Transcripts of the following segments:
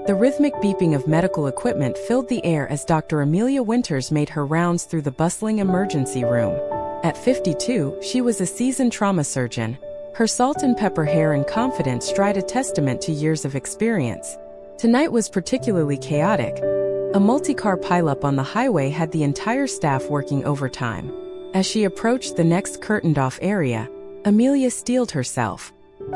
The rhythmic beeping of medical equipment filled the air as Dr. Amelia Winters made her rounds through the bustling emergency room. At 52, she was a seasoned trauma surgeon. Her salt and pepper hair and confident stride a testament to years of experience. Tonight was particularly chaotic. A multi-car pileup on the highway had the entire staff working overtime. As she approached the next curtained-off area, Amelia steeled herself.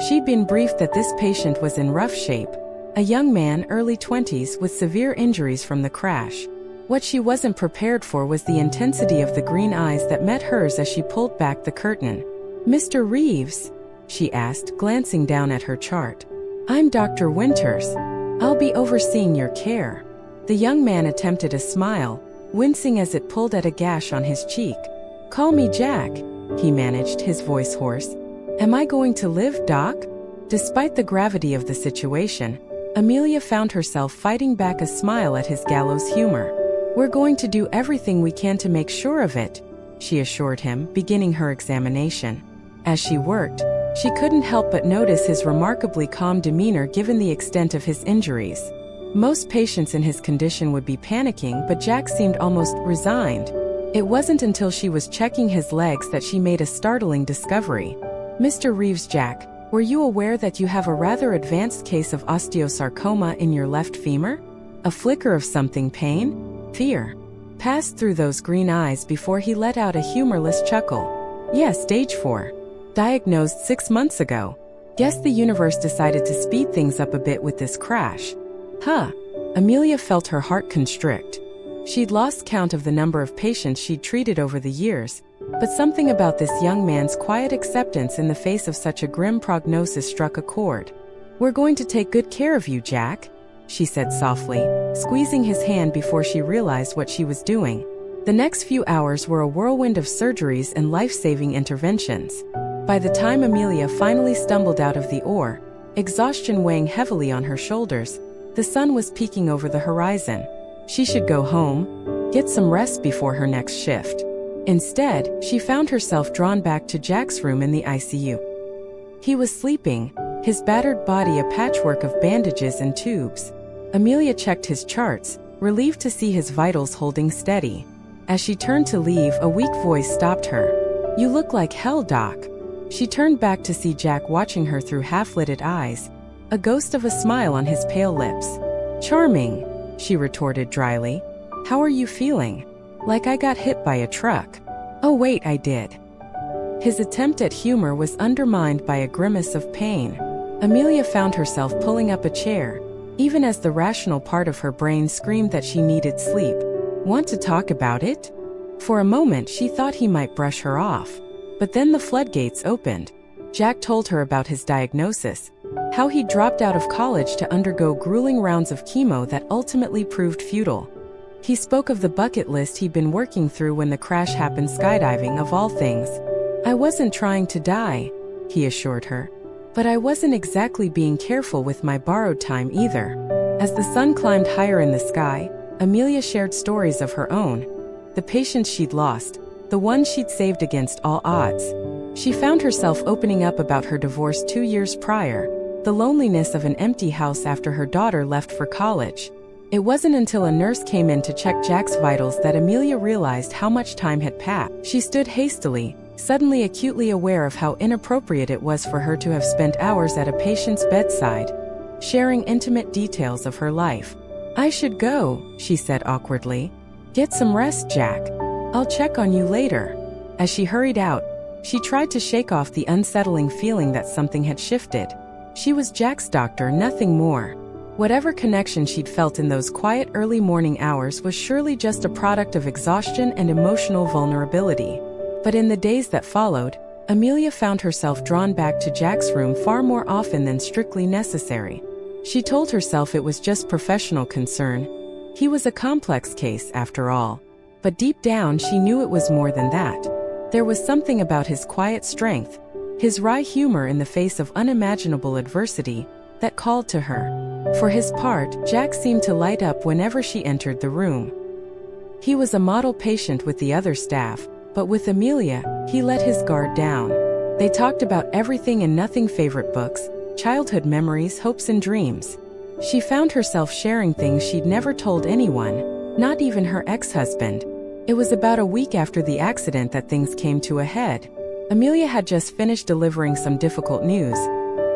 She'd been briefed that this patient was in rough shape, a young man, early 20s, with severe injuries from the crash. What she wasn't prepared for was the intensity of the green eyes that met hers as she pulled back the curtain. "Mr. Reeves?" she asked, glancing down at her chart. "I'm Dr. Winters. I'll be overseeing your care." The young man attempted a smile, wincing as it pulled at a gash on his cheek. "Call me Jack," he managed, his voice hoarse. "Am I going to live, Doc?" Despite the gravity of the situation, Amelia found herself fighting back a smile at his gallows humor. "We're going to do everything we can to make sure of it," she assured him, beginning her examination. As she worked, she couldn't help but notice his remarkably calm demeanor given the extent of his injuries. Most patients in his condition would be panicking, but Jack seemed almost resigned. It wasn't until she was checking his legs that she made a startling discovery. "Mr. Reeves, Jack, were you aware that you have a rather advanced case of osteosarcoma in your left femur?" A flicker of something, pain, fear, passed through those green eyes before he let out a humorless chuckle. "Yes, stage 4. Diagnosed 6 months ago. Guess the universe decided to speed things up a bit with this crash." Huh. Amelia felt her heart constrict. She'd lost count of the number of patients she'd treated over the years, but something about this young man's quiet acceptance in the face of such a grim prognosis struck a chord. "We're going to take good care of you, Jack," she said softly, squeezing his hand before she realized what she was doing. The next few hours were a whirlwind of surgeries and life-saving interventions. By the time Amelia finally stumbled out of the OR, exhaustion weighing heavily on her shoulders, the sun was peeking over the horizon. She should go home, get some rest before her next shift. Instead, she found herself drawn back to Jack's room in the ICU. He was sleeping, his battered body a patchwork of bandages and tubes. Amelia checked his charts, relieved to see his vitals holding steady. As she turned to leave, a weak voice stopped her. "You look like hell, Doc." She turned back to see Jack watching her through half-lidded eyes, a ghost of a smile on his pale lips. "Charming," she retorted dryly. "How are you feeling?" "Like I got hit by a truck." "Oh wait, I did." His attempt at humor was undermined by a grimace of pain. Amelia found herself pulling up a chair, even as the rational part of her brain screamed that she needed sleep. "Want to talk about it?" For a moment she thought he might brush her off. But then the floodgates opened. Jack told her about his diagnosis, how he dropped out of college to undergo grueling rounds of chemo that ultimately proved futile. He spoke of the bucket list he'd been working through when the crash happened, skydiving of all things. "I wasn't trying to die," he assured her. "But I wasn't exactly being careful with my borrowed time either." As the sun climbed higher in the sky, Amelia shared stories of her own. The patients she'd lost, the ones she'd saved against all odds. She found herself opening up about her divorce 2 years prior, the loneliness of an empty house after her daughter left for college. It wasn't until a nurse came in to check Jack's vitals that Amelia realized how much time had passed. She stood hastily, suddenly acutely aware of how inappropriate it was for her to have spent hours at a patient's bedside, sharing intimate details of her life. "I should go," she said awkwardly. "Get some rest, Jack. I'll check on you later." As she hurried out, she tried to shake off the unsettling feeling that something had shifted. She was Jack's doctor, nothing more. Whatever connection she'd felt in those quiet early morning hours was surely just a product of exhaustion and emotional vulnerability. But in the days that followed, Amelia found herself drawn back to Jack's room far more often than strictly necessary. She told herself it was just professional concern. He was a complex case, after all. But deep down she knew it was more than that. There was something about his quiet strength, his wry humor in the face of unimaginable adversity, that called to her. For his part, Jack seemed to light up whenever she entered the room. He was a model patient with the other staff, but with Amelia, he let his guard down. They talked about everything and nothing: favorite books, childhood memories, hopes and dreams. She found herself sharing things she'd never told anyone, not even her ex-husband. It was about a week after the accident that things came to a head. Amelia had just finished delivering some difficult news.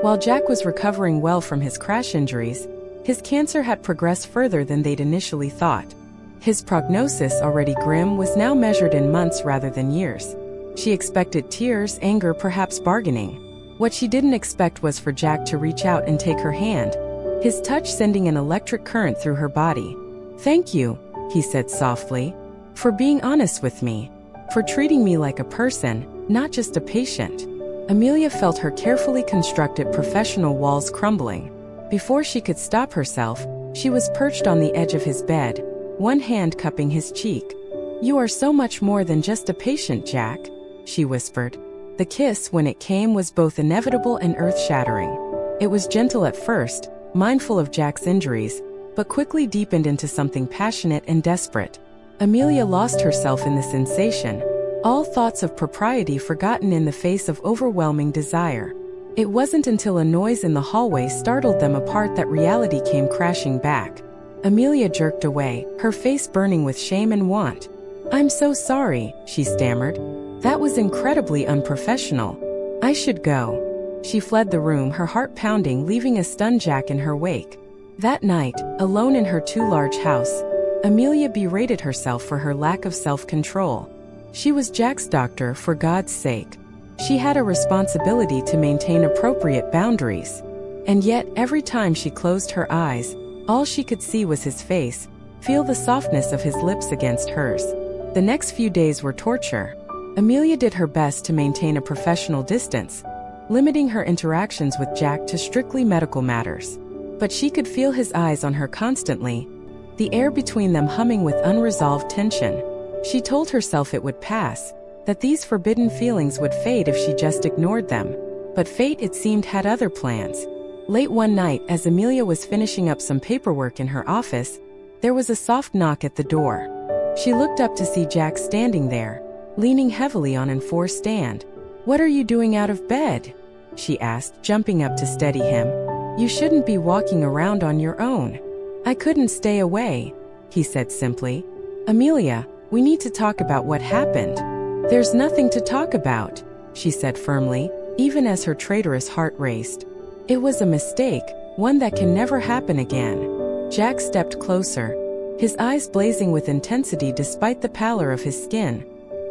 While Jack was recovering well from his crash injuries, his cancer had progressed further than they'd initially thought. His prognosis, already grim, was now measured in months rather than years. She expected tears, anger, perhaps bargaining. What she didn't expect was for Jack to reach out and take her hand, his touch sending an electric current through her body. "Thank you," he said softly, "for being honest with me, for treating me like a person, not just a patient." Amelia felt her carefully constructed professional walls crumbling. Before she could stop herself, she was perched on the edge of his bed, one hand cupping his cheek. "You are so much more than just a patient, Jack," she whispered. The kiss, when it came, was both inevitable and earth-shattering. It was gentle at first, mindful of Jack's injuries, but quickly deepened into something passionate and desperate. Amelia lost herself in the sensation, all thoughts of propriety forgotten in the face of overwhelming desire. It wasn't until a noise in the hallway startled them apart that reality came crashing back. Amelia jerked away, her face burning with shame and want. "I'm so sorry," she stammered. "That was incredibly unprofessional. I should go." She fled the room, her heart pounding, leaving a stunned Jack in her wake. That night, alone in her too-large house, Amelia berated herself for her lack of self-control. She was Jack's doctor, for God's sake. She had a responsibility to maintain appropriate boundaries. And yet, every time she closed her eyes, all she could see was his face, feel the softness of his lips against hers. The next few days were torture. Amelia did her best to maintain a professional distance, limiting her interactions with Jack to strictly medical matters. But she could feel his eyes on her constantly, the air between them humming with unresolved tension. She told herself it would pass, that these forbidden feelings would fade if she just ignored them. But fate, it seemed, had other plans. Late one night, as Amelia was finishing up some paperwork in her office, there was a soft knock at the door. She looked up to see Jack standing there, leaning heavily on an enforced stand. "What are you doing out of bed?" she asked, jumping up to steady him. "You shouldn't be walking around on your own." "I couldn't stay away," he said simply. "Amelia, we need to talk about what happened." "There's nothing to talk about," she said firmly, even as her traitorous heart raced. "It was a mistake, one that can never happen again." Jack stepped closer, his eyes blazing with intensity despite the pallor of his skin.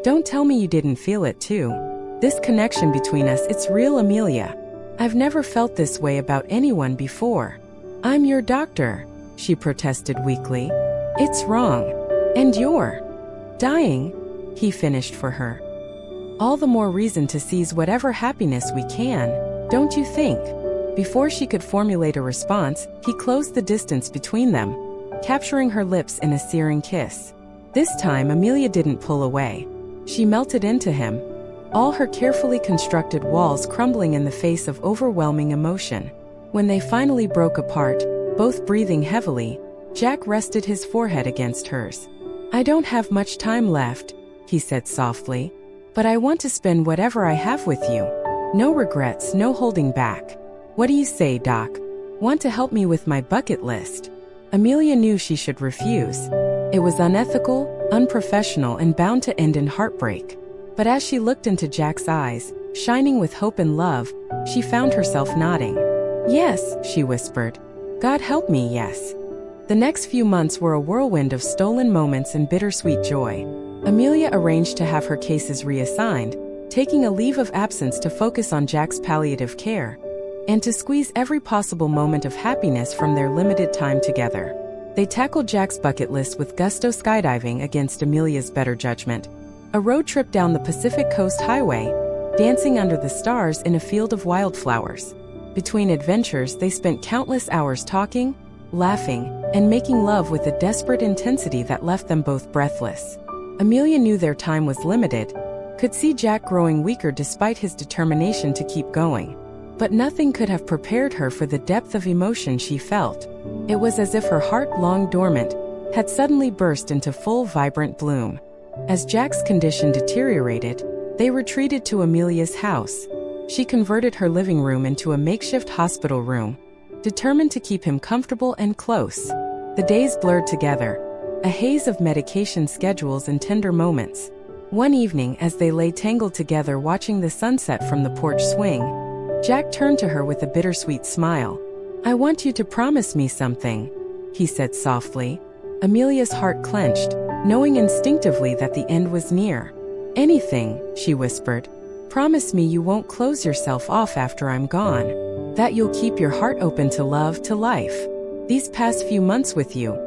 "Don't tell me you didn't feel it too. This connection between us, it's real, Amelia. I've never felt this way about anyone before." "I'm your doctor," she protested weakly. "It's wrong. And you're dying," he finished for her. "All the more reason to seize whatever happiness we can, don't you think?" Before she could formulate a response, he closed the distance between them, capturing her lips in a searing kiss. This time, Amelia didn't pull away. She melted into him, all her carefully constructed walls crumbling in the face of overwhelming emotion. When they finally broke apart, both breathing heavily, Jack rested his forehead against hers. "I don't have much time left," he said softly, "but I want to spend whatever I have with you. No regrets, no holding back. What do you say, Doc? Want to help me with my bucket list?" Amelia knew she should refuse. It was unethical, unprofessional, and bound to end in heartbreak. But as she looked into Jack's eyes, shining with hope and love, she found herself nodding. "Yes," she whispered. "God help me, yes." The next few months were a whirlwind of stolen moments and bittersweet joy. Amelia arranged to have her cases reassigned, taking a leave of absence to focus on Jack's palliative care, and to squeeze every possible moment of happiness from their limited time together. They tackled Jack's bucket list with gusto, skydiving against Amelia's better judgment, a road trip down the Pacific Coast Highway, dancing under the stars in a field of wildflowers. Between adventures, they spent countless hours talking, laughing, and making love with a desperate intensity that left them both breathless. Amelia knew their time was limited, could see Jack growing weaker despite his determination to keep going. But nothing could have prepared her for the depth of emotion she felt. It was as if her heart, long dormant, had suddenly burst into full, vibrant bloom. As Jack's condition deteriorated, they retreated to Amelia's house. She converted her living room into a makeshift hospital room, determined to keep him comfortable and close. The days blurred together, a haze of medication schedules and tender moments. One evening, as they lay tangled together watching the sunset from the porch swing, Jack turned to her with a bittersweet smile. "I want you to promise me something," he said softly. Amelia's heart clenched, knowing instinctively that the end was near. "Anything," she whispered. "Promise me you won't close yourself off after I'm gone. That you'll keep your heart open to love, to life. These past few months with you,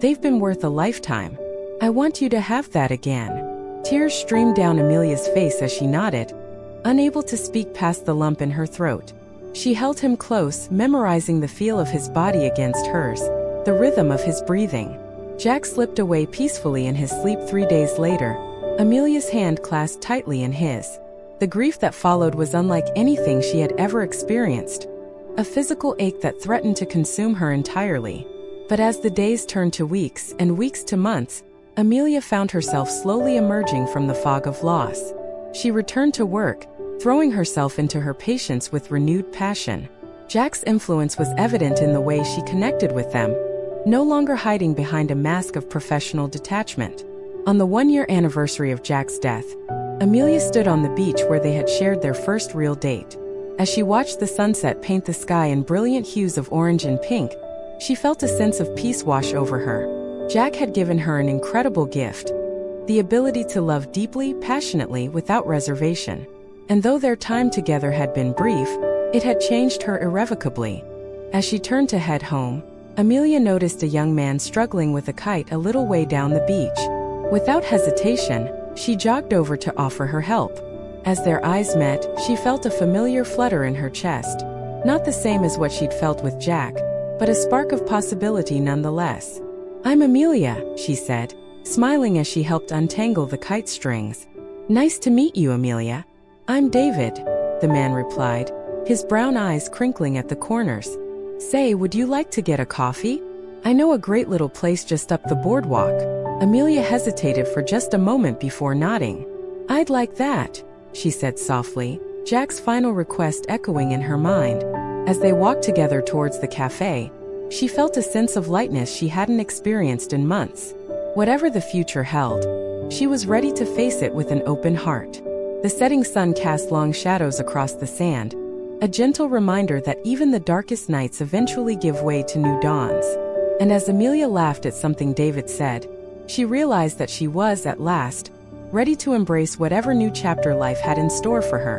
they've been worth a lifetime. I want you to have that again." Tears streamed down Amelia's face as she nodded, unable to speak past the lump in her throat. She held him close, memorizing the feel of his body against hers, the rhythm of his breathing. Jack slipped away peacefully in his sleep 3 days later, Amelia's hand clasped tightly in his. The grief that followed was unlike anything she had ever experienced, a physical ache that threatened to consume her entirely. But as the days turned to weeks and weeks to months, Amelia found herself slowly emerging from the fog of loss. She returned to work, throwing herself into her patients with renewed passion. Jack's influence was evident in the way she connected with them, no longer hiding behind a mask of professional detachment. On the 1-year anniversary of Jack's death, Amelia stood on the beach where they had shared their first real date. As she watched the sunset paint the sky in brilliant hues of orange and pink, she felt a sense of peace wash over her. Jack had given her an incredible gift, the ability to love deeply, passionately, without reservation. And though their time together had been brief, it had changed her irrevocably. As she turned to head home, Amelia noticed a young man struggling with a kite a little way down the beach. Without hesitation, she jogged over to offer her help. As their eyes met, she felt a familiar flutter in her chest. Not the same as what she'd felt with Jack, but a spark of possibility nonetheless. "I'm Amelia," she said, smiling as she helped untangle the kite strings. "Nice to meet you, Amelia." "I'm David," the man replied, his brown eyes crinkling at the corners. "Say, would you like to get a coffee? I know a great little place just up the boardwalk." Amelia hesitated for just a moment before nodding. "I'd like that," she said softly, Jack's final request echoing in her mind. As they walked together towards the cafe, she felt a sense of lightness she hadn't experienced in months. Whatever the future held, she was ready to face it with an open heart. The setting sun cast long shadows across the sand, a gentle reminder that even the darkest nights eventually give way to new dawns. And as Amelia laughed at something David said, she realized that she was, at last, ready to embrace whatever new chapter life had in store for her.